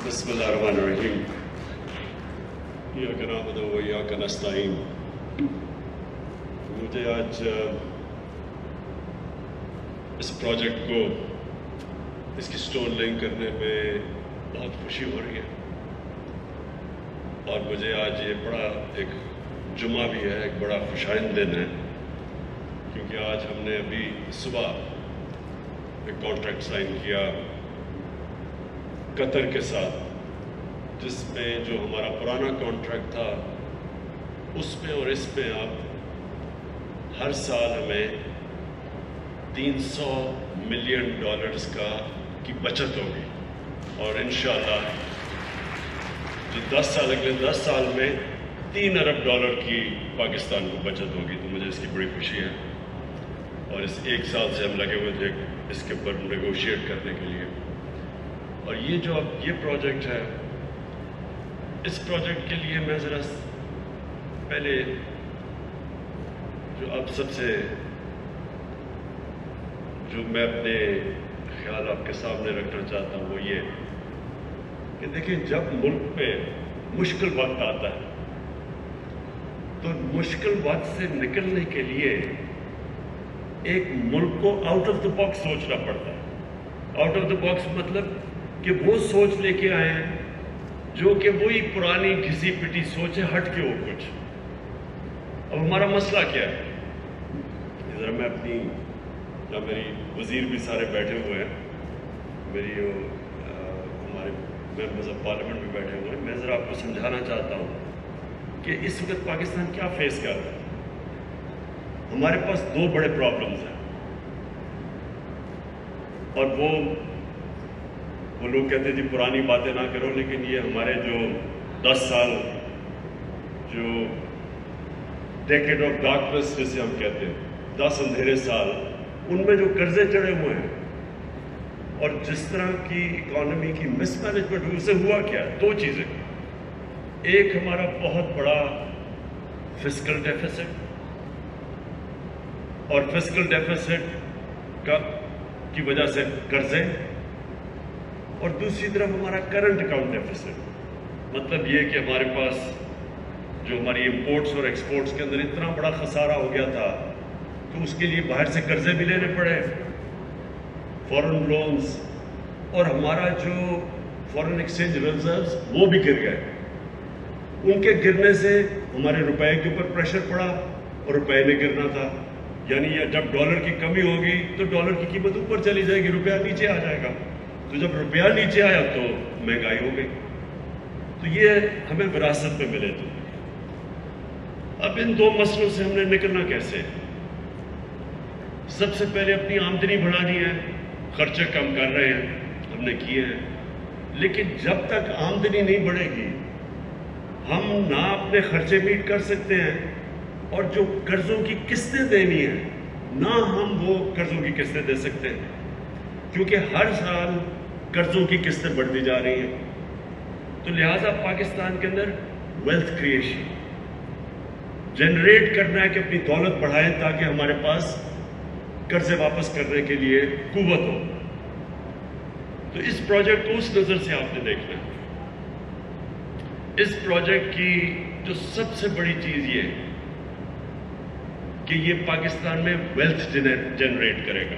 بسم اللہ الرحمن الرحیم. ایاک نعبد و ایاک نستعین. مجھے آج اس پروجیکٹ کو اس کی سٹون لنک کرنے میں بہت خوشی ہو رہی ہے، اور مجھے آج یہ بڑا ایک جمعہ بھی ہے، ایک بڑا خوشائند دن ہے، کیونکہ آج ہم نے ابھی صبح ایک کانٹریکٹ سائن کیا قطر کے ساتھ، جس میں جو ہمارا پرانا کانٹریکٹ تھا اس میں اور اس میں اب ہر سال ہمیں $300 ملین کی بچت ہوگی، اور انشاءاللہ جو 10 سال اگلے 10 سال میں $3 ارب کی پاکستان کو بچت ہوگی. تو مجھے اس کی بڑی خوشی ہے، اور اس ایک سال سے ہم لگے ہوئے تھے اس کے اوپر نیگوشیٹ کرنے کے لیے. اور یہ جو اب یہ پروجیکٹ ہے، اس پروجیکٹ کے لیے میں ذرا پہلے جو اب سب سے جو میں اپنے خیال آپ کے سامنے رکھنا چاہتا ہوں وہ یہ کہ دیکھیں، جب ملک پہ مشکل وقت آتا ہے تو مشکل وقت سے نکلنے کے لیے ایک ملک کو آؤٹ آف دا باکس سوچنا پڑتا ہے. آؤٹ آف دا باکس مطلب کہ وہ سوچ لے کے آئے ہیں جو کہ وہی پرانی گھسی پٹی سوچ ہے، ہٹ کے وہ کچھ. اب ہمارا مسئلہ کیا ہے؟ ذرا میں اپنی، جہاں میری وزیر بھی سارے بیٹھے ہوئے ہیں، میری ہمارے ممبرز آف پارلیمنٹ بھی بیٹھے ہوئے ہیں، میں ذرا آپ کو سمجھانا چاہتا ہوں کہ اس وقت پاکستان کیا فیس کر رہا ہے. ہمارے پاس 2 بڑے پرابلمز ہیں، اور وہ لوگ کہتے ہیں جی پرانی باتیں نہ کرو، لیکن یہ ہمارے جو 10 سال جو ڈیکیڈ آف ڈارکنس جسے ہم کہتے ہیں، 10 اندھیرے سال، ان میں جو قرضے چڑھے ہوئے ہیں اور جس طرح کی اکانومی کی مس مینجمنٹ ہوئی، اسے ہوا کیا؟ 2 چیزیں. ایک ہمارا بہت بڑا فسکل ڈیفیسٹ، اور فسکل ڈیفیسٹ کی وجہ سے قرضے، اور دوسری طرف ہمارا کرنٹ اکاؤنٹ ڈیفیسٹ. مطلب یہ کہ ہمارے پاس جو ہماری امپورٹس اور ایکسپورٹس کے اندر اتنا بڑا خسارہ ہو گیا تھا کہ اس کے لیے باہر سے قرضے بھی لینے پڑے، فورن لونز، اور ہمارا جو فورن ایکسچینج ریزروز وہ بھی گر گئے. ان کے گرنے سے ہمارے روپے کے اوپر پریشر پڑا، اور روپے نے گرنا تھا. یعنی جب ڈالر کی کمی ہوگی تو ڈالر کی قیمت اوپر چلی جائے گی، روپیہ نیچے آ جائے گا. تو جب روپیہ نیچے آیا تو مہنگائی ہو گئی. تو یہ ہمیں وراثت میں ملے تھے. اب ان 2 مسئلوں سے ہم نے نکلنا کیسے؟ سب سے پہلے اپنی آمدنی بڑھانی ہے. خرچے کم کر رہے ہیں، ہم نے کیے ہیں، لیکن جب تک آمدنی نہیں بڑھے گی ہم نہ اپنے خرچے میٹ کر سکتے ہیں، اور جو قرضوں کی قسطیں دینی ہیں نہ ہم وہ قرضوں کی قسطیں دے سکتے ہیں، کیونکہ ہر سال قرضوں کی قسطیں بڑھتی جا رہی ہیں. تو لہٰذا پاکستان کے اندر ویلتھ کریشن جنریٹ کرنا ہے کہ اپنی دولت بڑھائیں تاکہ ہمارے پاس قرضے واپس کرنے کے لیے قوت ہو. تو اس پروجیکٹ کو اس نظر سے آپ نے دیکھنا ہے. اس پروجیکٹ کی جو سب سے بڑی چیز یہ کہ یہ پاکستان میں ویلتھ جنریٹ کرے گا،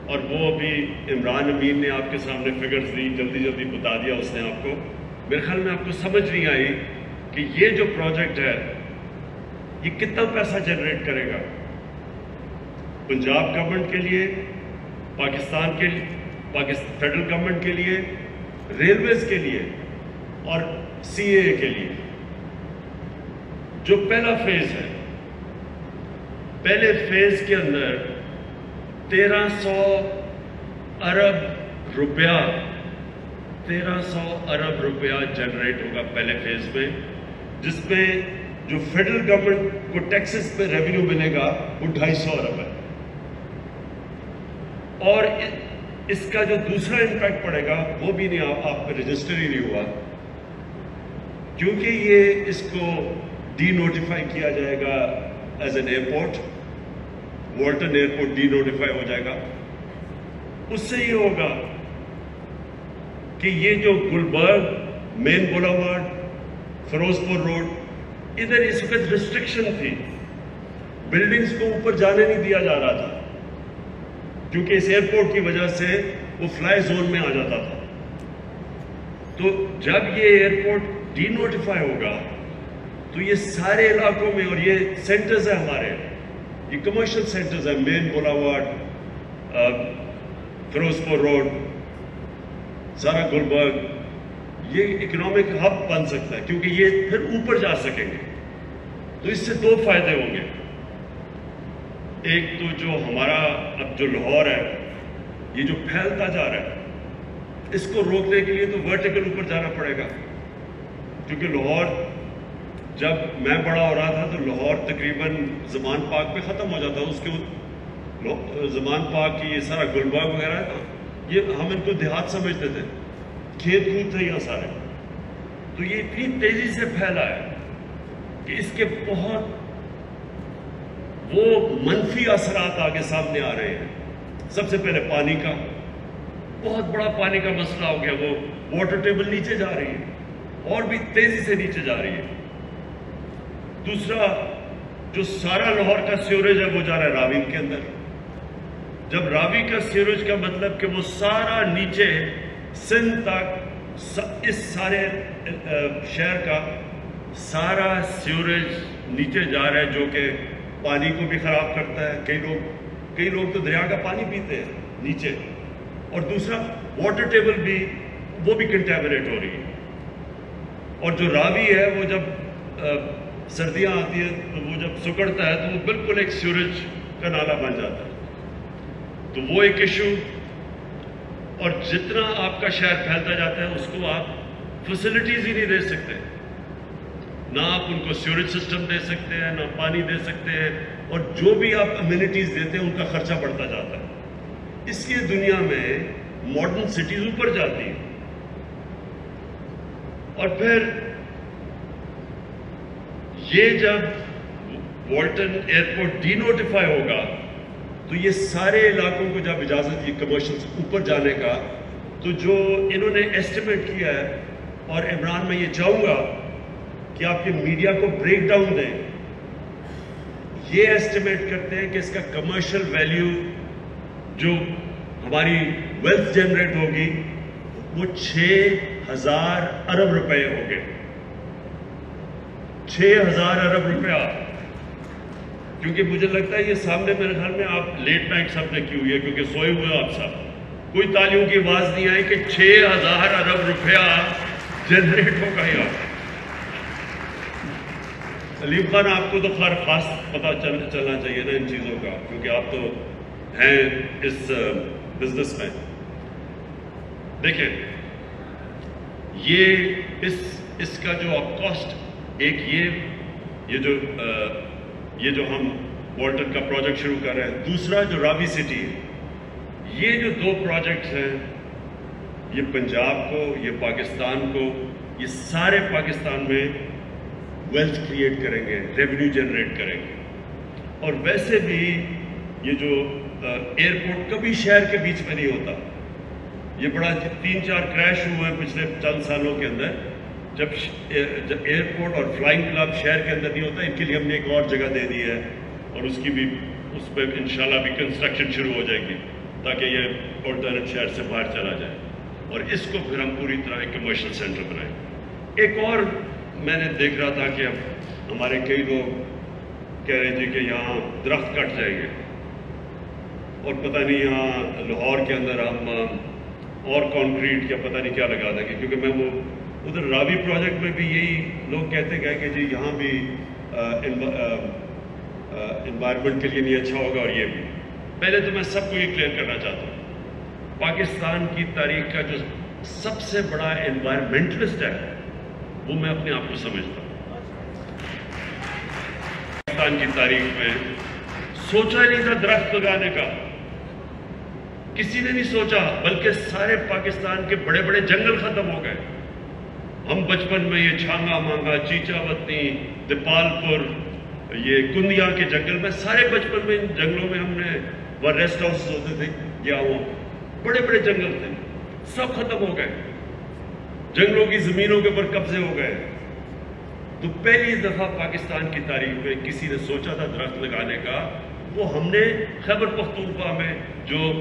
اور وہ ابھی عمران امین نے آپ کے سامنے فگرز دی، جلدی بتا دیا اس نے آپ کو. میرے خیال میں آپ کو سمجھ نہیں آئی کہ یہ جو پروجیکٹ ہے یہ کتنا پیسہ جنریٹ کرے گا پنجاب گورنمنٹ کے لیے، پاکستان کے فیڈرل گورنمنٹ کے لیے، ریلویز کے لیے، اور CAA کے لیے. جو پہلا فیز ہے، پہلے فیز کے اندر 1300 ارب روپیہ جنریٹ ہوگا پہلے فیز میں، جس میں جو فیڈرل گورنمنٹ کو ٹیکسز پہ ریونیو ملے گا وہ 250 ارب ہے. اور اس کا جو دوسرا امپیکٹ پڑے گا وہ بھی نہیں، آپ پہ رجسٹر ہی نہیں ہوا، کیونکہ یہ اس کو ڈی نوٹیفائی کیا جائے گا as an airport. Walton airport denotify ہو جائے گا. اس سے یہ ہوگا کہ یہ جو گلبرگ مین بولاوارڈ فیروز پور روڈ ادھر اس وقت ریسٹرکشن تھی, بلڈنگز کو اوپر جانے نہیں دیا جا رہا تھا کیونکہ اس ایئرپورٹ کی وجہ سے وہ فلائی زون میں آ جاتا تھا. تو جب یہ ایئرپورٹ ڈی نوٹیفائی ہوگا تو یہ سارے علاقوں میں, اور یہ سینٹرز ہیں ہمارے, یہ کمرشل سینٹرز ہیں, مین بولاوارڈ, فیروز پور روڈ, سارا گلبرگ, یہ اکنامک ہب بن سکتا ہے کیونکہ یہ پھر اوپر جا سکیں گے. تو اس سے دو فائدے ہوں گے. ایک تو جو ہمارا اب جو لاہور ہے یہ جو پھیلتا جا رہا ہے اس کو روکنے کے لیے تو ورٹیکل اوپر جانا پڑے گا, کیونکہ لاہور جب میں بڑا ہو رہا تھا تو لاہور تقریباً زمان پارک پہ ختم ہو جاتا, اس کے زمان پارک کی یہ سارا گلبرگ وغیرہ ہے, یہ ہم ان کو دیہات سمجھتے تھے, کھیت کود تھے یہاں سارے. تو یہ اتنی تیزی سے پھیلا ہے کہ اس کے بہت وہ منفی اثرات آگے سامنے آ رہے ہیں. سب سے پہلے پانی کا, بہت بڑا پانی کا مسئلہ ہو گیا, وہ واٹر ٹیبل نیچے جا رہی ہے اور بھی تیزی سے نیچے جا رہی ہے. دوسرا جو سارا لاہور کا سیوریج ہے وہ جا رہا ہے راوی کے اندر. جب راوی کا سیوریج کا مطلب کہ وہ سارا نیچے سندھ تک اس سارے شہر کا سارا سیوریج نیچے جا رہا ہے جو کہ پانی کو بھی خراب کرتا ہے. کئی لوگ تو دریا کا پانی پیتے ہیں نیچے, اور دوسرا واٹر ٹیبل بھی وہ بھی کنٹامنیٹ ہو رہی ہے. اور جو راوی ہے وہ جب سردیاں آتی ہیں تو وہ جب سکڑتا ہے تو وہ بالکل ایک سیوریج کا نالا بن جاتا ہے. تو وہ ایک ایشو. اور جتنا آپ کا شہر پھیلتا جاتا ہے اس کو آپ فیسلٹیز ہی نہیں دے سکتے, نہ آپ ان کو سیوریج سسٹم دے سکتے ہیں, نہ پانی دے سکتے ہیں, اور جو بھی آپ امینٹیز دیتے ہیں ان کا خرچہ بڑھتا جاتا ہے. اس لیے دنیا میں ماڈرن سٹیز اوپر جاتی ہیں. اور پھر یہ جب والٹن ایئرپورٹ ڈی نوٹیفائی ہوگا تو یہ سارے علاقوں کو جب اجازت دی کمرشل اوپر جانے کا, تو جو انہوں نے ایسٹیمیٹ کیا ہے, اور عمران میں یہ چاہوں گا کہ آپ کے میڈیا کو بریک ڈاؤن دیں, یہ ایسٹیمیٹ کرتے ہیں کہ اس کا کمرشل ویلیو جو ہماری ویلتھ جنریٹ ہوگی وہ 6,000 ارب روپے ہو گئے. 6,000 ارب روپیہ. کیونکہ مجھے لگتا ہے یہ سامنے میرے خیال میں آپ لیٹ نائٹ سب نے کی ہوئی ہے کیونکہ سوئے ہوئے آپ سب, کوئی تالیوں کی آواز نہیں آئی کہ 6,000 ارب روپیہ جنریٹ ہوگا. یار سلیم خان آپ کو تو خیر خاص پتہ چلنا چاہیے نا ان چیزوں کا, کیونکہ آپ تو ہیں اس بزنس میں. دیکھیں یہ اس کا جو آپ کاسٹ, ایک یہ جو ہم والٹن کا پروجیکٹ شروع کر رہے ہیں, دوسرا جو راوی سٹی ہے, یہ جو دو پروجیکٹس ہیں یہ پنجاب کو, یہ پاکستان کو, یہ سارے پاکستان میں ویلتھ کریٹ کریں گے, ریونیو جنریٹ کریں گے. اور ویسے بھی یہ جو ایئرپورٹ کبھی شہر کے بیچ میں نہیں ہوتا, یہ بڑا 3-4 کریش ہوئے ہیں پچھلے چند سالوں کے اندر, جب ایئرپورٹ اور فلائنگ کلب شہر کے اندر نہیں ہوتا. ان کے لیے ہم نے ایک اور جگہ دے دی ہے اور اس پہ انشاءاللہ بھی کنسٹرکشن شروع ہو جائے گی تاکہ یہ آلٹرنیٹ شہر سے باہر چلا جائے, اور اس کو پھر ہم پوری طرح ایک کمرشل سینٹر بنائیں. ایک اور میں نے دیکھ رہا تھا کہ اب ہمارے کئی لوگ کہہ رہے تھے کہ یہاں درخت کٹ جائیں گے, اور پتہ نہیں یہاں لاہور کے اندر ہم اور کانکریٹ یا پتہ نہیں کیا لگا دیں گے. کیونکہ میں وہ ادھر راوی پروجیکٹ میں بھی یہی لوگ کہتے گئے کہ جی یہاں بھی انوائرمنٹ کے لیے نہیں اچھا ہوگا. اور یہ بھی پہلے تو میں سب کو یہ کلیئر کرنا چاہتا ہوں, پاکستان کی تاریخ کا جو سب سے بڑا انوائرمنٹلسٹ ہے وہ میں اپنے آپ کو سمجھتا ہوں. پاکستان کی تاریخ میں سوچا ہی نہیں تھا درخت لگانے کا, کسی نے نہیں سوچا, بلکہ سارے پاکستان کے بڑے بڑے جنگل ختم ہو گئے. ہم بچپن میں یہ چھانگا مانگا, چیچا وطنی, دیپال پور, یہ کندیاں کے جنگل میں، سارے بچپن میں ان جنگلوں میں ہم نے، وہ ریسٹ ہاؤس ہوتے تھے یا وہ بڑے بڑے جنگل تھے، سب ختم ہو گئے، جنگلوں کی زمینوں کے اوپر قبضے ہو گئے. تو پہلی دفعہ پاکستان کی تاریخ میں کسی نے سوچا تھا درخت لگانے کا، وہ ہم نے خیبر پختونخوا میں جو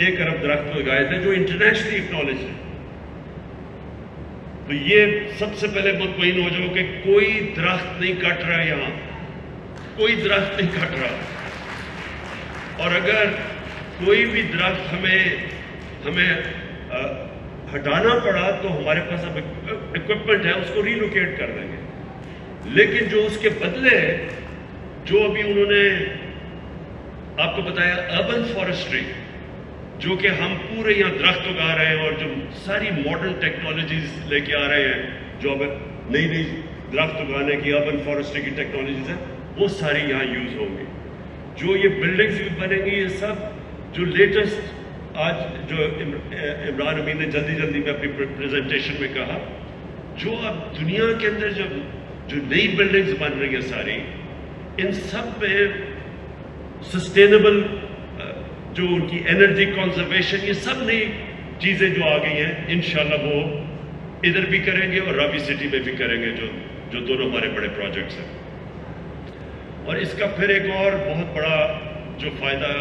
1 ارب درخت لگائے تھے، جو انٹرنیشنلی اکنالج ہے. تو یہ سب سے پہلے مطمئن ہو جاؤ کہ کوئی درخت نہیں کٹ رہا ہے، یہاں کوئی درخت نہیں کٹ رہا. اور اگر کوئی بھی درخت ہمیں ہٹانا پڑا تو ہمارے پاس اب اکوپمنٹ ہے، اس کو ری لوکیٹ کر دیں گے. لیکن جو اس کے بدلے جو ابھی انہوں نے آپ کو بتایا اربن فارسٹری، جو کہ ہم پورے یہاں درخت اگا رہے ہیں اور جو ساری ماڈرن ٹیکنالوجیز لے کے آ رہے ہیں، جو اب نئی نئی درخت اگانے کی اربن فارسٹری کی ٹیکنالوجیز ہیں، وہ ساری یہاں یوز ہوں گی. جو یہ بلڈنگز بھی بنیں گی، یہ سب جو لیٹسٹ آج جو عمران امین نے جلدی میں اپنی پریزنٹیشن میں کہا، جو اب دنیا کے اندر جو نئی بلڈنگز بن رہی ہیں ساری، ان سب میں سسٹینیبل جو ان کی انرجی کنزرویشن، یہ سب نئی چیزیں جو آ گئی ہیں، انشاءاللہ وہ ادھر بھی کریں گے اور راوی سٹی میں بھی کریں گے، جو دونوں ہمارے بڑے پروجیکٹس ہیں. اور اس کا پھر ایک اور بہت بڑا جو فائدہ،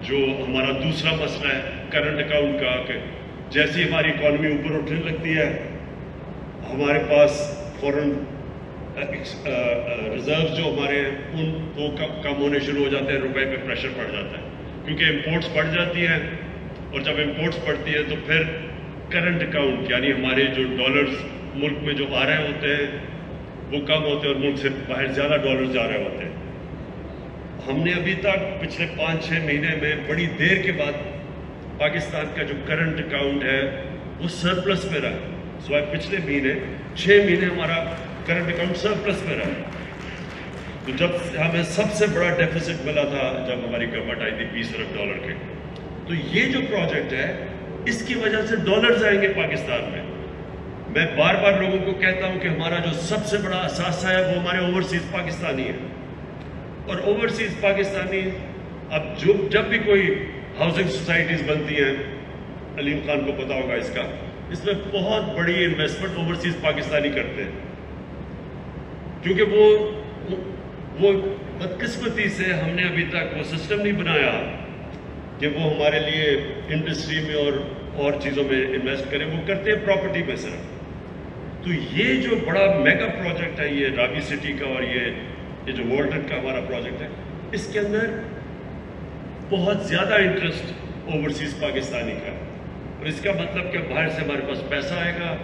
جو ہمارا دوسرا مسئلہ ہے کرنٹ اکاؤنٹ کا، کہ جیسی ہماری اکانومی اوپر اٹھنے لگتی ہے، ہمارے پاس فورن ریزرو جو ہمارے ہیں ان کو کم ہونے شروع ہو جاتے ہیں، روپے پہ پریشر پڑ جاتا ہے، کیونکہ امپورٹس بڑھ جاتی ہیں. اور جب امپورٹس بڑھتی ہے تو پھر کرنٹ اکاؤنٹ، یعنی ہمارے جو ڈالرز ملک میں جو آ رہے ہوتے ہیں وہ کم ہوتے ہیں اور ملک سے باہر زیادہ ڈالرز جا رہے ہوتے ہیں. ہم نے ابھی تک پچھلے 5-6 مہینے میں بڑی دیر کے بعد پاکستان کا جو کرنٹ اکاؤنٹ ہے وہ سرپلس میں رہا. سوائے پچھلے مہینے 6 مہینے ہمارا کرنٹ اکاؤنٹ سرپلس میں رہا. تو جب ہمیں سب سے بڑا ڈیفیسٹ ملا تھا جب ہماری گورنمنٹ آئی تھی $20 ارب کے، تو یہ جو پروجیکٹ ہے اس کی وجہ سے ڈالرز آئیں گے پاکستان میں. میں بار بار لوگوں کو کہتا ہوں کہ ہمارا جو سب سے بڑا اثاثہ ہے وہ ہمارے اوورسیز پاکستانی ہے. اور اوورسیز پاکستانی اب جب بھی کوئی ہاؤسنگ سوسائٹیز بنتی ہیں، علیم خان کو پتا ہوگا اس میں بہت بڑی انویسٹمنٹ اوورسیز پاکستانی کرتے ہیں، کیونکہ وہ بدقسمتی سے ہم نے ابھی تک وہ سسٹم نہیں بنایا کہ وہ ہمارے لیے انڈسٹری میں اور چیزوں میں انویسٹ کریں. وہ کرتے ہیں پراپرٹی میں صرف. تو یہ جو بڑا میگا پروجیکٹ ہے یہ راوی سٹی کا، اور یہ جو والٹن کا ہمارا پروجیکٹ ہے، اس کے اندر بہت زیادہ انٹرسٹ اوورسیز پاکستانی کا. اور اس کا مطلب کہ باہر سے ہمارے پاس پیسہ آئے گا،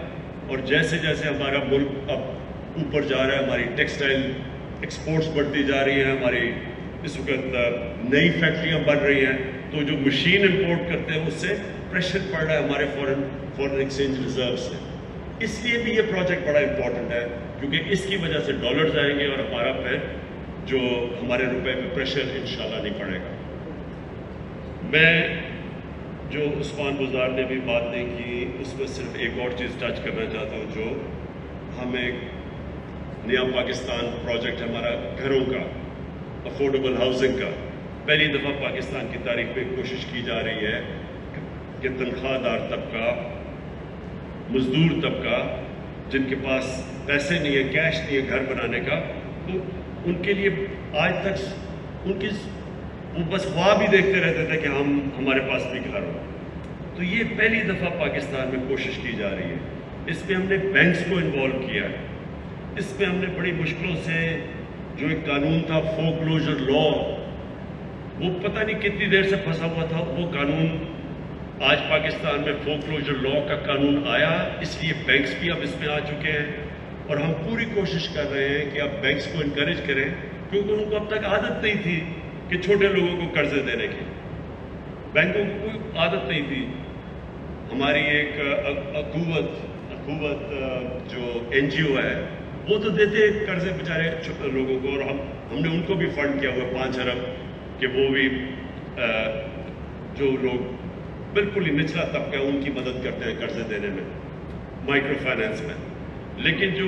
اور جیسے جیسے ہمارا ملک اب اوپر جا رہا ہے، ہماری ٹیکسٹائل ایکسپورٹس بڑھتی جا رہی ہیں، ہماری اس وقت نئی فیکٹریاں بن رہی ہیں، تو جو مشین امپورٹ کرتے ہیں اس سے پریشر پڑ رہا ہے ہمارے فورن ایکسچینج ریزرو سے. اس لیے بھی یہ پروجیکٹ بڑا امپورٹنٹ ہے، کیونکہ اس کی وجہ سے ڈالرز آئیں گے اور ہمارا پھر جو ہمارے روپے پہ پریشر انشاءاللہ نہیں پڑے گا. میں جو عثمان بزدار نے بھی بات نہیں کی، اس میں صرف ایک اور چیز ٹچ کرنا چاہتا ہوں. جو ہمیں نیا پاکستان پروجیکٹ ہمارا گھروں کا، افورڈیبل ہاؤسنگ کا، پہلی دفعہ پاکستان کی تاریخ میں کوشش کی جا رہی ہے کہ تنخواہ دار طبقہ، مزدور طبقہ، جن کے پاس پیسے نہیں ہے، کیش نہیں ہے گھر بنانے کا، تو ان کے لیے آج تک وہ بس خواب ہی دیکھتے رہتے تھے کہ ہمارے پاس بھی گھر ہو. تو یہ پہلی دفعہ پاکستان میں کوشش کی جا رہی ہے. اس میں ہم نے بینکس کو انوالو کیا ہے. اس میں ہم نے بڑی مشکلوں سے جو ایک قانون تھا فور کلوزر لا، وہ پتہ نہیں کتنی دیر سے پھنسا ہوا تھا، وہ قانون آج پاکستان میں فور کلوزر لا کا قانون آیا. اس لیے بینکس بھی اب اس میں آ چکے ہیں، اور ہم پوری کوشش کر رہے ہیں کہ آپ بینکس کو انکریج کریں، کیونکہ ان کو اب تک عادت نہیں تھی کہ چھوٹے لوگوں کو قرضے دینے کی. بینکوں کو کوئی عادت نہیں تھی. ہماری ایک اخوت جو NGO ہے وہ تو دیتے قرضے بیچارے لوگوں کو، اور ہم نے ان کو بھی فنڈ کیا ہوا 5 ارب کہ وہ بھی جو لوگ بالکل ہی نچلا طبقہ ہے ان کی مدد کرتے ہیں قرضے دینے میں، مائکرو فائنینس میں. لیکن جو